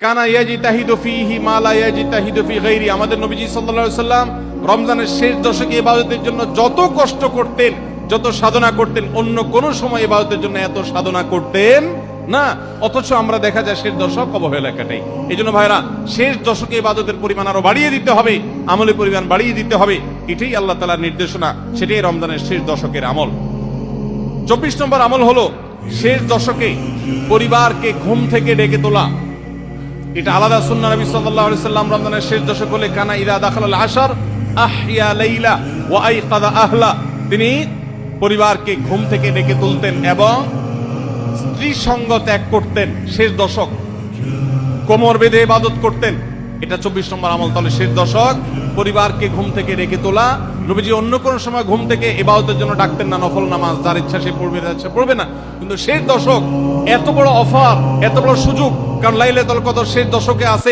কানা ইয়াজিতাহিদু ফীহি মা লা ইয়াজিতাহিদু ফী গায়রি। আমাদের নবীজি সাল্লাল্লাহু আলাইহি সাল্লাম রমজানের শেষ দশকে ইবাদতের জন্য যত কষ্ট করতেন, যত সাধনা করতেন, অন্য কোন সময় ইবাদতের জন্য এত সাধনা করতেন না। অথচ আমরা দেখা যায় শেষ দশক অবহেলা কাটাই। এই জন্য ভাইরা, শেষ দশকে ইবাদতের পরিমাণ আরো বাড়িয়ে দিতে হবে, আমলের পরিমাণ বাড়িয়ে দিতে হবে। এটাই আল্লাহ তাআলার নির্দেশনা, সেটাই রমজানের শেষ দশকের আমল। 24 নম্বর আমল হলো শেষ দশকে পরিবারকে ঘুম থেকে ডেকে তোলা। এটা আলাদা সুন্নাহ। নবী সাল্লাল্লাহু আলাইহি সাল্লাম রমজানের শেষ দশক হলে কানা ইযা দাখালাল আশর আহইয়া লাইলা ওয়া আইকাযা আহলা। তিনি পরিবারকে ঘুম থেকে ডেকে তুলতেন এবং স্ত্রী সঙ্গ ত্যাগ করতেন। শেষ দশক কোমর বেঁধে ইবাদত করতেন। এটা 24 নম্বর আমল। তাহলে শেষ দশক পরিবারকে ঘুম থেকে ডেকে তোলা। নবীজি অন্য কোন সময় ঘুম থেকে ইবাদতের জন্য ডাকতেন না, নফল নামাজ যার ইচ্ছা সে পড়বে, যাচ্ছে পড়বে না। কিন্তু শেষ দশক এত বড় অফার, এত বড় সুযোগ, কারণ লাইলাতুল কদর শেষ দশকে আছে।